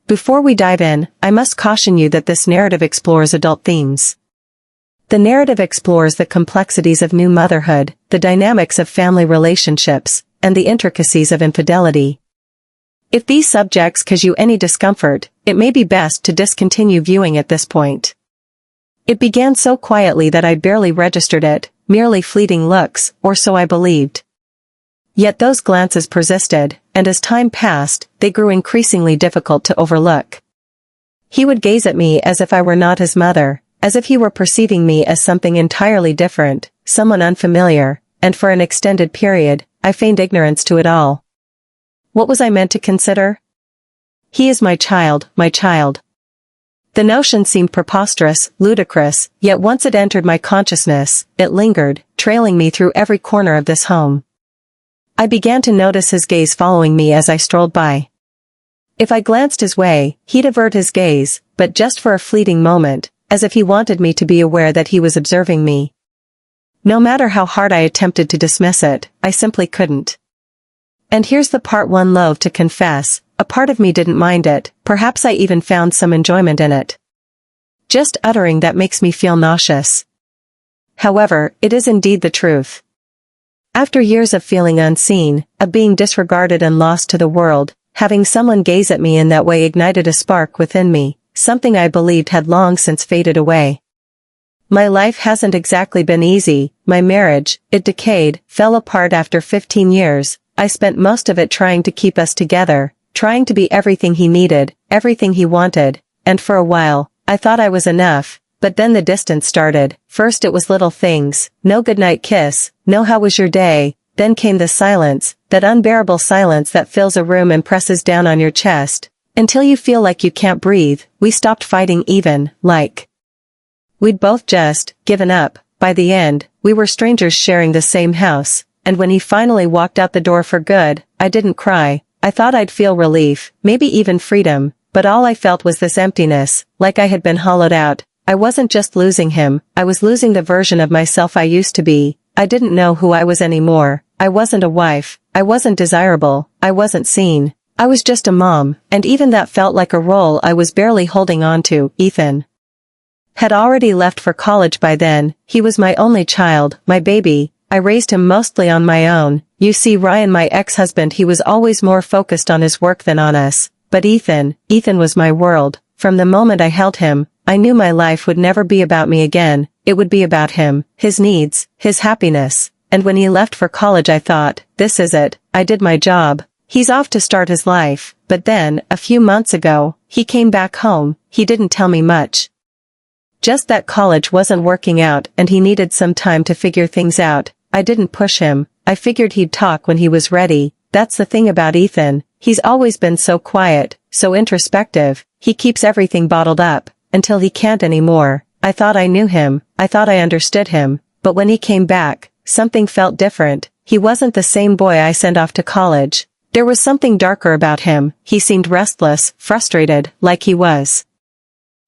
Before we dive in, I must caution you that this narrative explores adult themes. The narrative explores the complexities of new motherhood, the dynamics of family relationships, and the intricacies of infidelity. If these subjects cause you any discomfort, it may be best to discontinue viewing at this point. It began so quietly that I barely registered it, merely fleeting looks, or so I believed. Yet those glances persisted, and as time passed, they grew increasingly difficult to overlook. He would gaze at me as if I were not his mother, as if he were perceiving me as something entirely different, someone unfamiliar, and for an extended period, I feigned ignorance to it all. What was I meant to consider? He is my child, my child. The notion seemed preposterous, ludicrous, yet once it entered my consciousness, it lingered, trailing me through every corner of this home. I began to notice his gaze following me as I strolled by. If I glanced his way, he'd avert his gaze, but just for a fleeting moment, as if he wanted me to be aware that he was observing me. No matter how hard I attempted to dismiss it, I simply couldn't. And here's the part one loathe to confess, a part of me didn't mind it, perhaps I even found some enjoyment in it. Just uttering that makes me feel nauseous. However, it is indeed the truth. After years of feeling unseen, of being disregarded and lost to the world, having someone gaze at me in that way ignited a spark within me, something I believed had long since faded away. My life hasn't exactly been easy, my marriage, it decayed, fell apart after 15 years, I spent most of it trying to keep us together, trying to be everything he needed, everything he wanted, and for a while, I thought I was enough, but then the distance started. First it was little things, no goodnight kiss, no how was your day, then came the silence, that unbearable silence that fills a room and presses down on your chest, until you feel like you can't breathe. We stopped fighting even, like we'd both just given up. By the end, we were strangers sharing the same house, and when he finally walked out the door for good, I didn't cry. I thought I'd feel relief, maybe even freedom, but all I felt was this emptiness, like I had been hollowed out. I wasn't just losing him, I was losing the version of myself I used to be. I didn't know who I was anymore. I wasn't a wife, I wasn't desirable, I wasn't seen. I was just a mom, and even that felt like a role I was barely holding on to. Ethan had already left for college by then. He was my only child, my baby. I raised him mostly on my own. You see, Ryan, my ex-husband, he was always more focused on his work than on us. But Ethan was my world. From the moment I held him, I knew my life would never be about me again. It would be about him, his needs, his happiness. And when he left for college I thought, this is it, I did my job. He's off to start his life. But then, a few months ago, he came back home. He didn't tell me much. Just that college wasn't working out and he needed some time to figure things out. I didn't push him. I figured he'd talk when he was ready. That's the thing about Ethan. He's always been so quiet, so introspective. He keeps everything bottled up, until he can't anymore. I thought I knew him. I thought I understood him. But when he came back, something felt different. He wasn't the same boy I sent off to college. There was something darker about him. He seemed restless, frustrated, like he was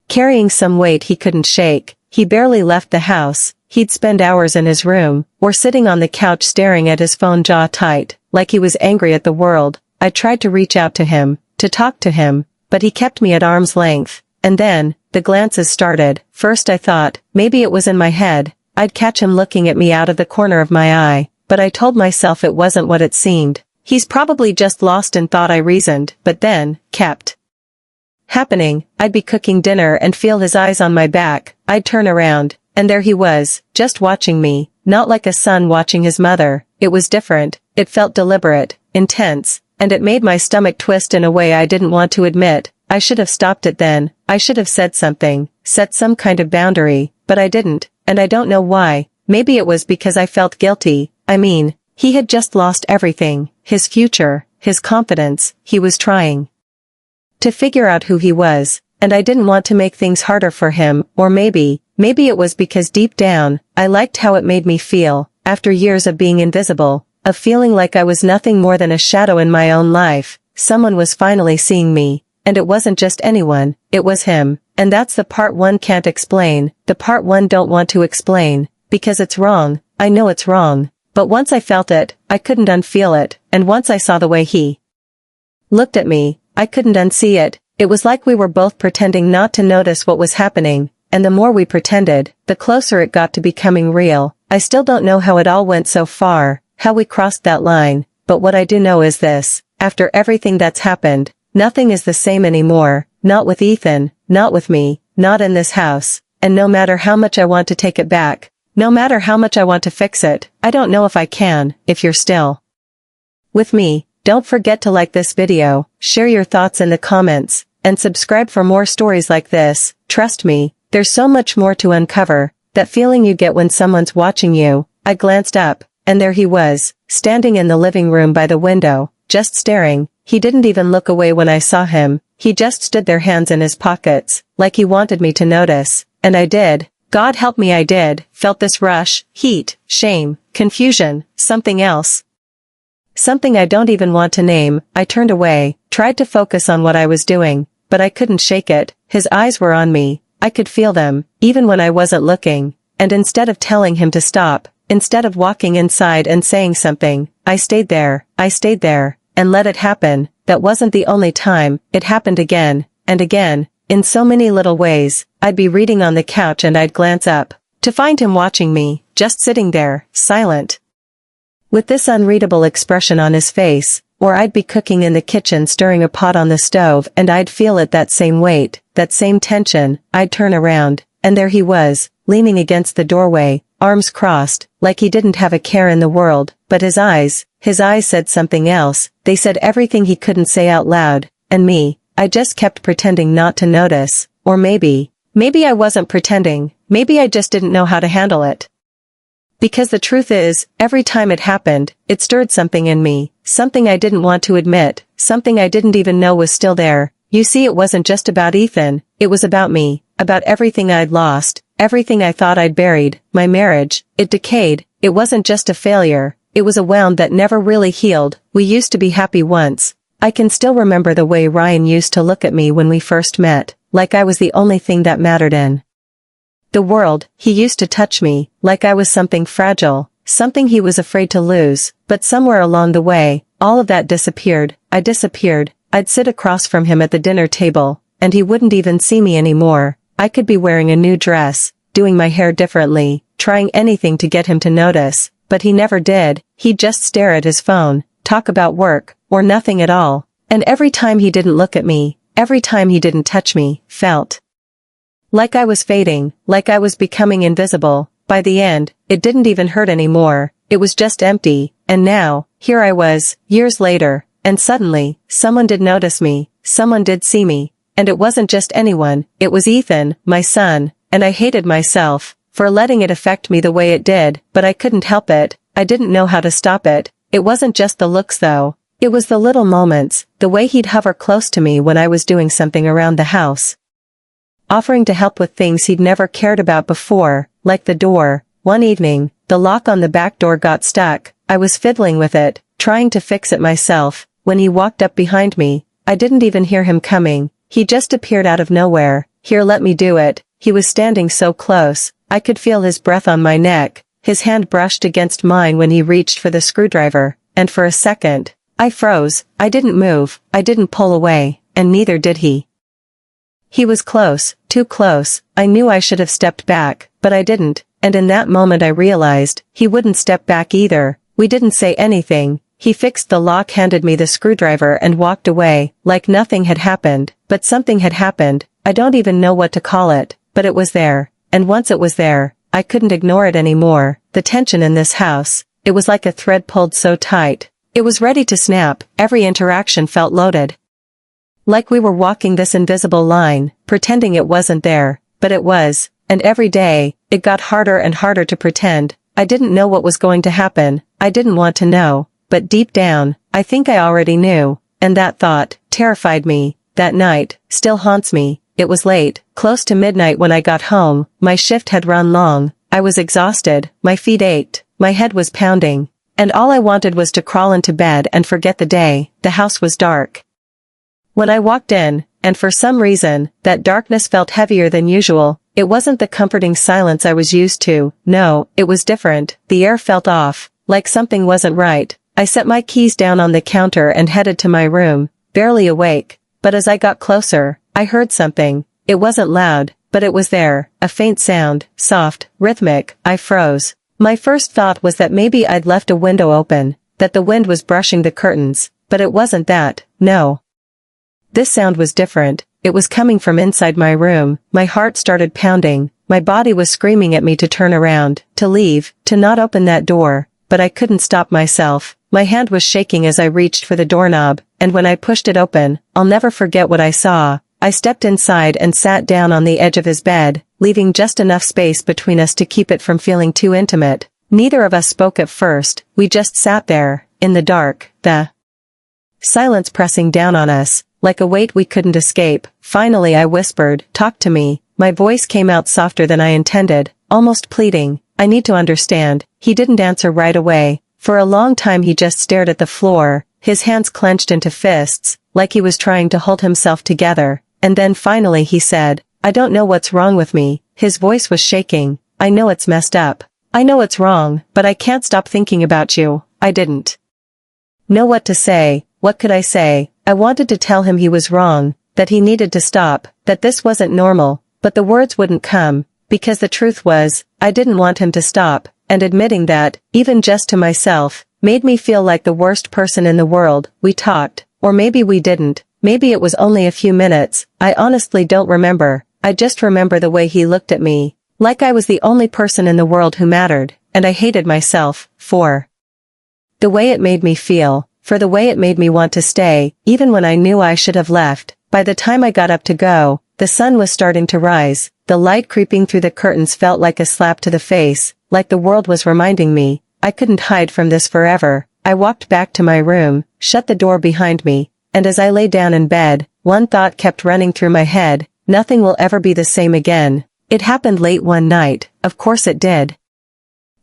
carrying some weight he couldn't shake. He barely left the house. He'd spend hours in his room, or sitting on the couch staring at his phone, jaw tight, like he was angry at the world. I tried to reach out to him, to talk to him, but he kept me at arm's length. And then, the glances started. First I thought, maybe it was in my head. I'd catch him looking at me out of the corner of my eye, but I told myself it wasn't what it seemed. He's probably just lost and thought, I reasoned, but then, kept happening. I'd be cooking dinner and feel his eyes on my back. I'd turn around, and there he was, just watching me, not like a son watching his mother. It was different. It felt deliberate, intense, and it made my stomach twist in a way I didn't want to admit. I should have stopped it then. I should have said something, set some kind of boundary, but I didn't, and I don't know why. Maybe it was because I felt guilty. I mean, he had just lost everything, his future, his confidence. He was trying to figure out who he was, and I didn't want to make things harder for him. Or maybe it was because deep down, I liked how it made me feel, after years of being invisible, of feeling like I was nothing more than a shadow in my own life. Someone was finally seeing me, and it wasn't just anyone, it was him. And that's the part one can't explain, the part one don't want to explain, because it's wrong. I know it's wrong, but once I felt it, I couldn't unfeel it, and once I saw the way he looked at me, I couldn't unsee it. It was like we were both pretending not to notice what was happening, and the more we pretended, the closer it got to becoming real. I still don't know how it all went so far, how we crossed that line, but what I do know is this: after everything that's happened, nothing is the same anymore, not with Ethan, not with me, not in this house, and no matter how much I want to take it back, no matter how much I want to fix it, I don't know if I can. If you're still with me, don't forget to like this video, share your thoughts in the comments, and subscribe for more stories like this. Trust me, there's so much more to uncover. That feeling you get when someone's watching you. I glanced up, and there he was, standing in the living room by the window, just staring. He didn't even look away when I saw him. He just stood there, hands in his pockets, like he wanted me to notice. And I did. God help me, I did. Felt this rush, heat, shame, confusion, something else. Something I don't even want to name. I turned away, tried to focus on what I was doing, but I couldn't shake it. His eyes were on me. I could feel them, even when I wasn't looking. And instead of telling him to stop, instead of walking inside and saying something, I stayed there, and let it happen. That wasn't the only time. It happened again, and again, in so many little ways. I'd be reading on the couch and I'd glance up, to find him watching me, just sitting there, silent, with this unreadable expression on his face. Or I'd be cooking in the kitchen, stirring a pot on the stove, and I'd feel it, that same weight, that same tension. I'd turn around, and there he was, leaning against the doorway, arms crossed, like he didn't have a care in the world. But his eyes said something else. They said everything he couldn't say out loud. And me, I just kept pretending not to notice. Or maybe I wasn't pretending. Maybe I just didn't know how to handle it. Because the truth is, every time it happened, it stirred something in me, something I didn't want to admit, something I didn't even know was still there. You see, it wasn't just about Ethan, it was about me, about everything I'd lost, everything I thought I'd buried. My marriage, it decayed. It wasn't just a failure, it was a wound that never really healed. We used to be happy once. I can still remember the way Ryan used to look at me when we first met, like I was the only thing that mattered in the world. He used to touch me, like I was something fragile, something he was afraid to lose. But somewhere along the way, all of that disappeared. I disappeared. I'd sit across from him at the dinner table, and he wouldn't even see me anymore. I could be wearing a new dress, doing my hair differently, trying anything to get him to notice, but he never did. He'd just stare at his phone, talk about work, or nothing at all. And every time he didn't look at me, every time he didn't touch me, felt like I was fading, like I was becoming invisible. By the end, it didn't even hurt anymore. It was just empty. And now, here I was, years later, and suddenly, someone did notice me, someone did see me. And it wasn't just anyone, it was Ethan, my son. And I hated myself for letting it affect me the way it did, but I couldn't help it. I didn't know how to stop it. It wasn't just the looks though. It was the little moments, the way he'd hover close to me when I was doing something around the house, offering to help with things he'd never cared about before, like the door. One evening, the lock on the back door got stuck. I was fiddling with it, trying to fix it myself, when he walked up behind me. I didn't even hear him coming. He just appeared out of nowhere. Here, let me do it. He was standing so close, I could feel his breath on my neck. His hand brushed against mine when he reached for the screwdriver, and for a second, I froze. I didn't move, I didn't pull away, and neither did he. He was close, too close. I knew I should have stepped back, but I didn't, and in that moment I realized, he wouldn't step back either. We didn't say anything. He fixed the lock, handed me the screwdriver and walked away, like nothing had happened. But something had happened. I don't even know what to call it, but it was there. And once it was there, I couldn't ignore it anymore. The tension in this house, it was like a thread pulled so tight. It was ready to snap. Every interaction felt loaded, like we were walking this invisible line, pretending it wasn't there, but it was. And every day, it got harder and harder to pretend. I didn't know what was going to happen. I didn't want to know. But deep down, I think I already knew. And that thought terrified me. That night still haunts me. It was late, close to midnight when I got home. My shift had run long. I was exhausted. My feet ached. My head was pounding. And all I wanted was to crawl into bed and forget the day. The house was dark when I walked in, and for some reason, that darkness felt heavier than usual. It wasn't the comforting silence I was used to. No, it was different. The air felt off, like something wasn't right. I set my keys down on the counter and headed to my room, barely awake, but as I got closer, I heard something. It wasn't loud, but it was there, a faint sound, soft, rhythmic. I froze. My first thought was that maybe I'd left a window open, that the wind was brushing the curtains, but it wasn't that, no. This sound was different. It was coming from inside my room. My heart started pounding. My body was screaming at me to turn around, to leave, to not open that door, but I couldn't stop myself. My hand was shaking as I reached for the doorknob, and when I pushed it open, I'll never forget what I saw. I stepped inside and sat down on the edge of his bed, leaving just enough space between us to keep it from feeling too intimate. Neither of us spoke at first. We just sat there, in the dark, the silence pressing down on us, like a weight we couldn't escape. Finally I whispered, "Talk to me." My voice came out softer than I intended, almost pleading. "I need to understand." He didn't answer right away. For a long time he just stared at the floor, his hands clenched into fists, like he was trying to hold himself together. And then finally he said, "I don't know what's wrong with me." His voice was shaking. "I know it's messed up. I know it's wrong, but I can't stop thinking about you." I didn't know what to say. What could I say? I wanted to tell him he was wrong, that he needed to stop, that this wasn't normal, but the words wouldn't come, because the truth was, I didn't want him to stop, and admitting that, even just to myself, made me feel like the worst person in the world. We talked, or maybe we didn't. Maybe it was only a few minutes. I honestly don't remember. I just remember the way he looked at me, like I was the only person in the world who mattered, and I hated myself for the way it made me feel, for the way it made me want to stay, even when I knew I should have left. By the time I got up to go, the sun was starting to rise. The light creeping through the curtains felt like a slap to the face, like the world was reminding me, I couldn't hide from this forever. I walked back to my room, shut the door behind me, and as I lay down in bed, one thought kept running through my head: nothing will ever be the same again. It happened late one night, of course it did.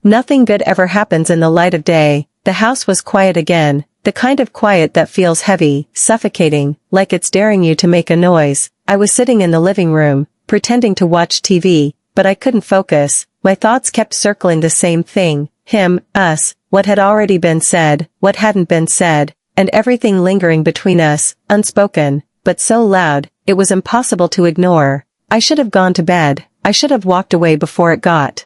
Nothing good ever happens in the light of day. The house was quiet again, the kind of quiet that feels heavy, suffocating, like it's daring you to make a noise. I was sitting in the living room, pretending to watch TV, but I couldn't focus. My thoughts kept circling the same thing: him, us, what had already been said, what hadn't been said, and everything lingering between us, unspoken, but so loud, it was impossible to ignore. I should have gone to bed. I should have walked away before it got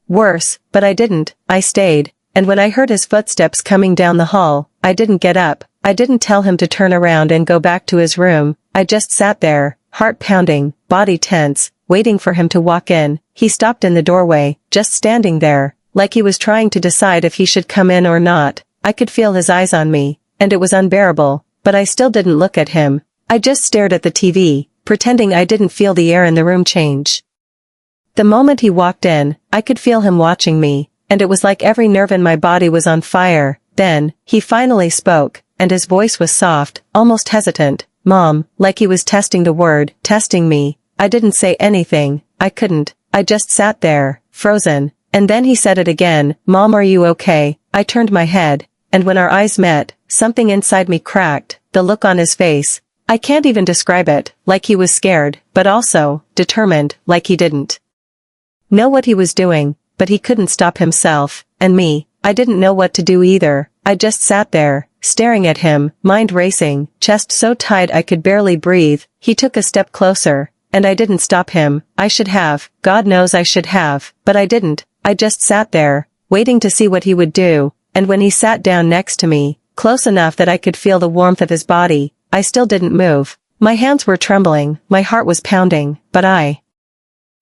worse, but I didn't. I stayed, and when I heard his footsteps coming down the hall, I didn't get up. I didn't tell him to turn around and go back to his room. I just sat there, heart pounding, body tense, waiting for him to walk in. He stopped in the doorway, just standing there, like he was trying to decide if he should come in or not. I could feel his eyes on me, and it was unbearable, but I still didn't look at him. I just stared at the TV, pretending I didn't feel the air in the room change. The moment he walked in, I could feel him watching me, and it was like every nerve in my body was on fire. Then, he finally spoke, and his voice was soft, almost hesitant. "Mom," like he was testing the word, testing me. I didn't say anything. I couldn't. I just sat there, frozen. And then he said it again, "Mom, are you okay?" I turned my head, and when our eyes met, something inside me cracked. The look on his face, I can't even describe it, like he was scared, but also determined, like he didn't know what he was doing, but he couldn't stop himself. And me, I didn't know what to do either. I just sat there, staring at him, mind racing, chest so tight I could barely breathe. He took a step closer, and I didn't stop him. I should have, God knows I should have, but I didn't. I just sat there, waiting to see what he would do, and when he sat down next to me, close enough that I could feel the warmth of his body, I still didn't move. My hands were trembling, my heart was pounding, but I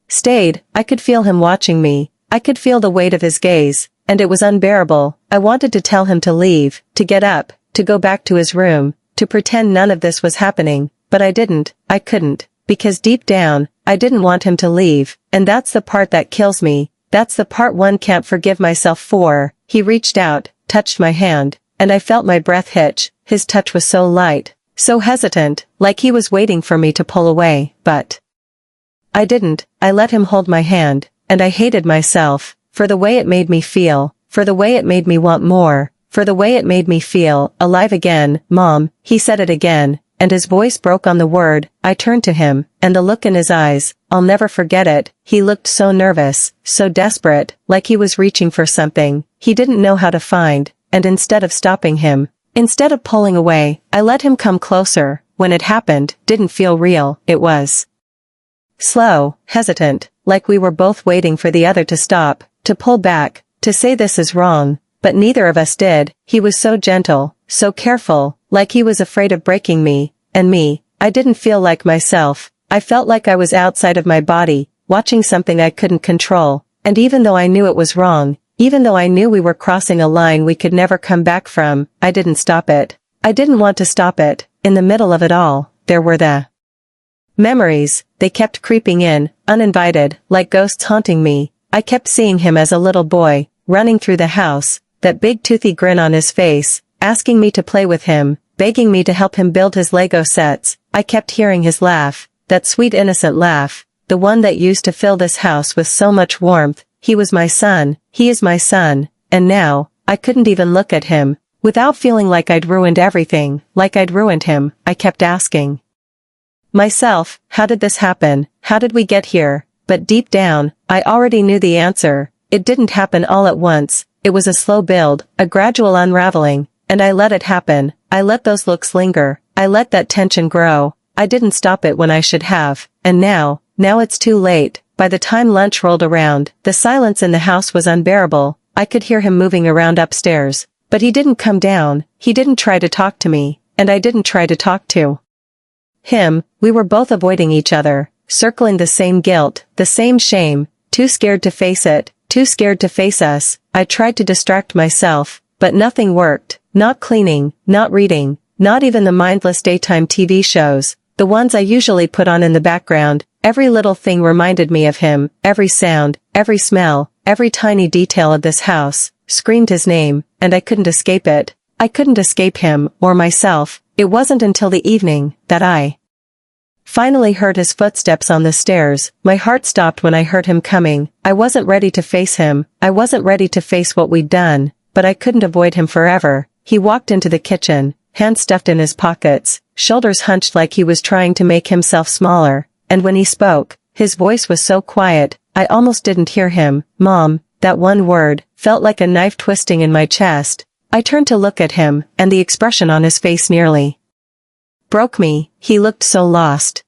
stayed. I could feel him watching me. I could feel the weight of his gaze, and it was unbearable. I wanted to tell him to leave, to get up, to go back to his room, to pretend none of this was happening, but I didn't. I couldn't, because deep down, I didn't want him to leave, and that's the part that kills me. That's the part one can't forgive myself for. He reached out, touched my hand, and I felt my breath hitch. His touch was so light, so hesitant, like he was waiting for me to pull away, but I didn't. I let him hold my hand, and I hated myself, for the way it made me feel, for the way it made me want more, for the way it made me feel alive again. "Mom," he said it again, and his voice broke on the word. I turned to him, and the look in his eyes, I'll never forget it. He looked so nervous, so desperate, like he was reaching for something he didn't know how to find, and instead of stopping him, instead of pulling away, I let him come closer, when it happened, didn't feel real. It was slow, hesitant, like we were both waiting for the other to stop, to pull back, to say this is wrong, but neither of us did. He was so gentle, so careful, like he was afraid of breaking me, and me. I didn't feel like myself. I felt like I was outside of my body, watching something I couldn't control, and even though I knew it was wrong, even though I knew we were crossing a line we could never come back from, I didn't stop it. I didn't want to stop it. In the middle of it all, there were the memories. They kept creeping in, uninvited, like ghosts haunting me. I kept seeing him as a little boy, running through the house, that big toothy grin on his face, asking me to play with him, begging me to help him build his Lego sets. I kept hearing his laugh, that sweet innocent laugh, the one that used to fill this house with so much warmth. He was my son, he is my son, and now, I couldn't even look at him, without feeling like I'd ruined everything, like I'd ruined him. I kept asking myself, how did this happen? How did we get here? But deep down, I already knew the answer. It didn't happen all at once. It was a slow build, a gradual unraveling, and I let it happen. I let those looks linger. I let that tension grow. I didn't stop it when I should have, and now it's too late. By the time lunch rolled around, the silence in the house was unbearable. I could hear him moving around upstairs, but he didn't come down. He didn't try to talk to me, and I didn't try to talk to him. We were both avoiding each other, circling the same guilt, the same shame, too scared to face it, too scared to face us. I tried to distract myself, but nothing worked. Not cleaning, not reading, not even the mindless daytime TV shows, the ones I usually put on in the background. Every little thing reminded me of him. Every sound, every smell, every tiny detail of this house screamed his name, and I couldn't escape it. I couldn't escape him, or myself. It wasn't until the evening that I finally heard his footsteps on the stairs. My heart stopped when I heard him coming. I wasn't ready to face him. I wasn't ready to face what we'd done, but I couldn't avoid him forever. He walked into the kitchen, hands stuffed in his pockets, shoulders hunched like he was trying to make himself smaller, and when he spoke, his voice was so quiet, I almost didn't hear him. Mom, that one word, felt like a knife twisting in my chest. I turned to look at him, and the expression on his face nearly broke me. He looked so lost,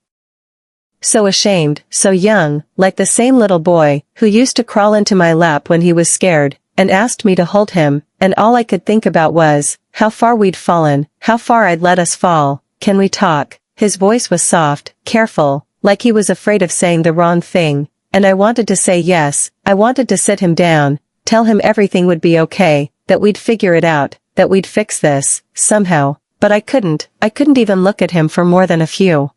so ashamed, so young, like the same little boy who used to crawl into my lap when he was scared, and asked me to hold him, and all I could think about was how far we'd fallen, how far I'd let us fall. Can we talk? His voice was soft, careful, like he was afraid of saying the wrong thing, and I wanted to say yes. I wanted to sit him down, tell him everything would be okay, that we'd figure it out, that we'd fix this, somehow, but I couldn't even look at him for more than a few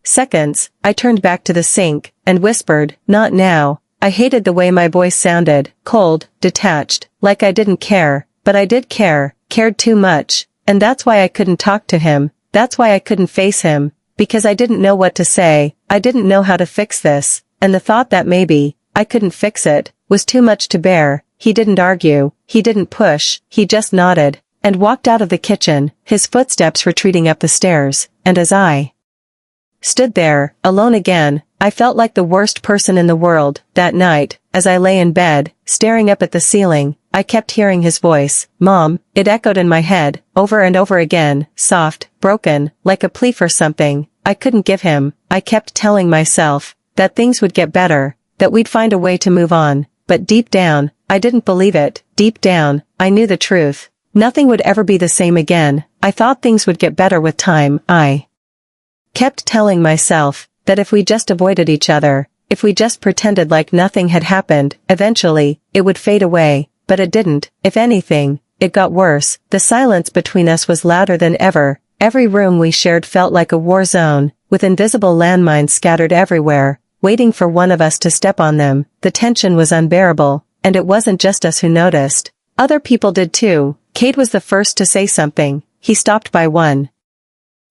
seconds. I turned back to the sink, and whispered, not now. I hated the way my voice sounded, cold, detached, like I didn't care, but I did care, cared too much, and that's why I couldn't talk to him, that's why I couldn't face him, because I didn't know what to say, I didn't know how to fix this, and the thought that maybe I couldn't fix it was too much to bear. He didn't argue, he didn't push, he just nodded, and walked out of the kitchen, his footsteps retreating up the stairs, and as I stood there, alone again, I felt like the worst person in the world. That night, as I lay in bed, staring up at the ceiling, I kept hearing his voice, Mom. It echoed in my head, over and over again, soft, broken, like a plea for something I couldn't give him. I kept telling myself that things would get better, that we'd find a way to move on, but deep down, I didn't believe it. Deep down, I knew the truth. Nothing would ever be the same again. I thought things would get better with time. I kept telling myself that if we just avoided each other, if we just pretended like nothing had happened, eventually, it would fade away, but it didn't. If anything, it got worse. The silence between us was louder than ever. Every room we shared felt like a war zone, with invisible landmines scattered everywhere, waiting for one of us to step on them. The tension was unbearable, and it wasn't just us who noticed. Other people did too. Kate was the first to say something. He stopped by one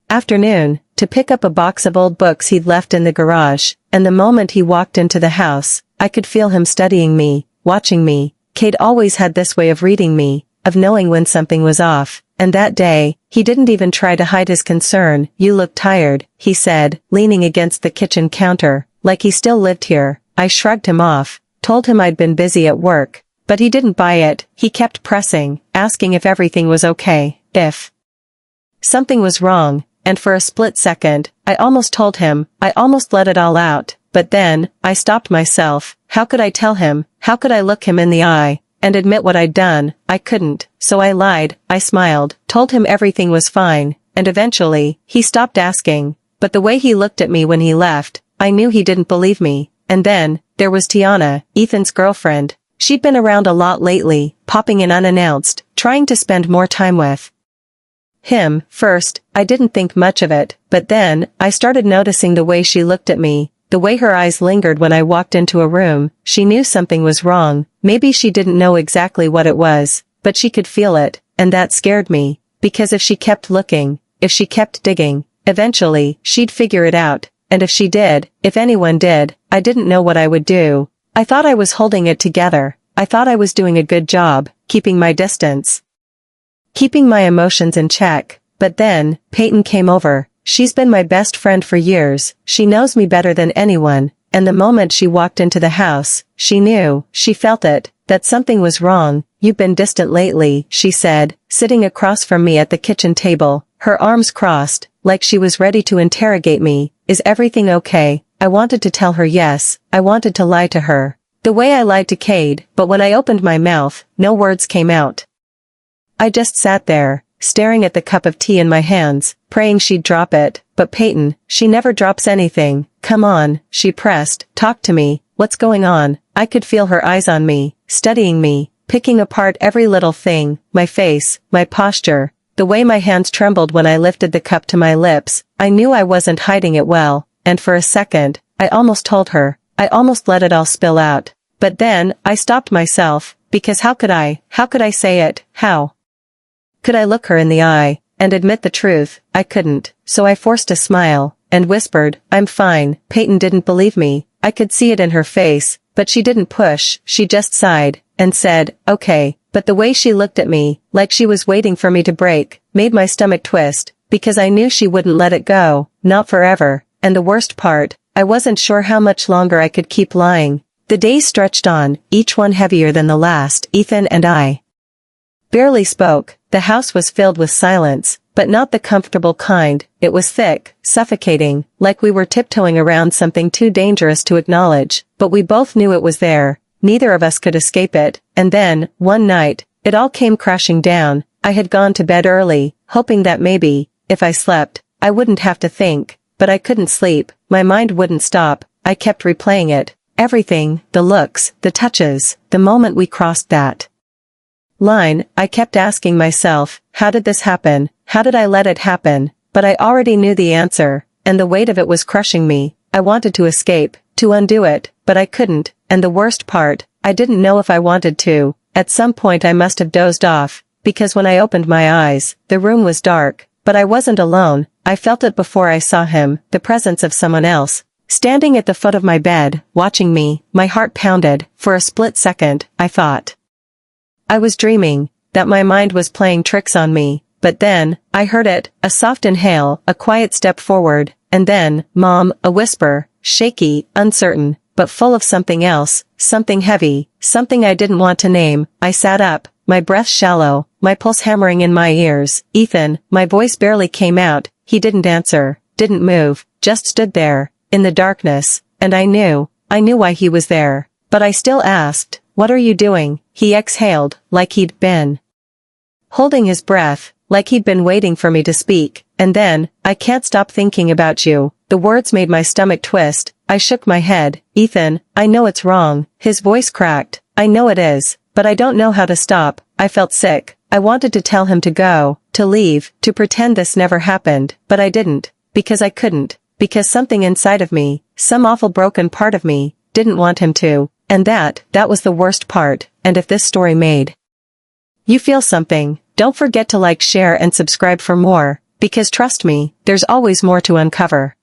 afternoon to pick up a box of old books he'd left in the garage, and the moment he walked into the house, I could feel him studying me, watching me. Kate always had this way of reading me, of knowing when something was off, and that day, he didn't even try to hide his concern. You look tired, he said, leaning against the kitchen counter, like he still lived here. I shrugged him off, told him I'd been busy at work, but he didn't buy it. He kept pressing, asking if everything was okay, if something was wrong, and for a split second, I almost told him, I almost let it all out, but then, I stopped myself. How could I tell him? How could I look him in the eye and admit what I'd done? I couldn't, so I lied, I smiled, told him everything was fine, and eventually, he stopped asking. But the way he looked at me when he left, I knew he didn't believe me. And then, there was Tiana, Ethan's girlfriend. She'd been around a lot lately, popping in unannounced, trying to spend more time with him. First, I didn't think much of it, but then, I started noticing the way she looked at me, the way her eyes lingered when I walked into a room. She knew something was wrong. Maybe she didn't know exactly what it was, but she could feel it, and that scared me, because if she kept looking, if she kept digging, eventually, she'd figure it out, and if she did, if anyone did, I didn't know what I would do. I thought I was holding it together. I thought I was doing a good job, keeping my distance, keeping my emotions in check. But then, Peyton came over. She's been my best friend for years. She knows me better than anyone, and the moment she walked into the house, she knew, she felt it, that something was wrong. You've been distant lately, she said, sitting across from me at the kitchen table, her arms crossed, like she was ready to interrogate me. Is everything okay? I wanted to tell her yes. I wanted to lie to her, the way I lied to Cade, but when I opened my mouth, no words came out. I just sat there, staring at the cup of tea in my hands, praying she'd drop it. But Peyton, she never drops anything. Come on, she pressed, talk to me. What's going on? I could feel her eyes on me, studying me, picking apart every little thing, my face, my posture, the way my hands trembled when I lifted the cup to my lips. I knew I wasn't hiding it well, and for a second, I almost told her. I almost let it all spill out. But then, I stopped myself, because how could I say it? How could I look her in the eye and admit the truth? I couldn't, so I forced a smile and whispered, I'm fine. Peyton didn't believe me. I could see it in her face, but she didn't push. She just sighed and said, okay. But the way she looked at me, like she was waiting for me to break, made my stomach twist, because I knew she wouldn't let it go, not forever. And the worst part, I wasn't sure how much longer I could keep lying. The days stretched on, each one heavier than the last. Ethan and I barely spoke. The house was filled with silence, but not the comfortable kind. It was thick, suffocating, like we were tiptoeing around something too dangerous to acknowledge, but we both knew it was there. Neither of us could escape it. And then, one night, it all came crashing down. I had gone to bed early, hoping that maybe, if I slept, I wouldn't have to think, but I couldn't sleep. My mind wouldn't stop. I kept replaying it. Everything, the looks, the touches, the moment we crossed that line. I kept asking myself, how did this happen? How did I let it happen? But I already knew the answer, and the weight of it was crushing me. I wanted to escape, to undo it, but I couldn't, and the worst part, I didn't know if I wanted to. At some point I must have dozed off, because when I opened my eyes, the room was dark, but I wasn't alone. I felt it before I saw him, the presence of someone else, standing at the foot of my bed, watching me. My heart pounded. For a split second, I thought I was dreaming, that my mind was playing tricks on me. But then, I heard it, a soft inhale, a quiet step forward, and then, Mom, a whisper, shaky, uncertain, but full of something else, something heavy, something I didn't want to name. I sat up, my breath shallow, my pulse hammering in my ears. Ethan, my voice barely came out. He didn't answer, didn't move, just stood there, in the darkness, and I knew why he was there. But I still asked, what are you doing? He exhaled, like he'd been holding his breath, like he'd been waiting for me to speak. And then, I can't stop thinking about you. The words made my stomach twist. I shook my head. Ethan, I know it's wrong. His voice cracked. I know it is, but I don't know how to stop. I felt sick. I wanted to tell him to go, to leave, to pretend this never happened, but I didn't, because I couldn't, because something inside of me, some awful broken part of me, didn't want him to. And that was the worst part. And if this story made you feel something, don't forget to like, share and subscribe for more, because trust me, there's always more to uncover.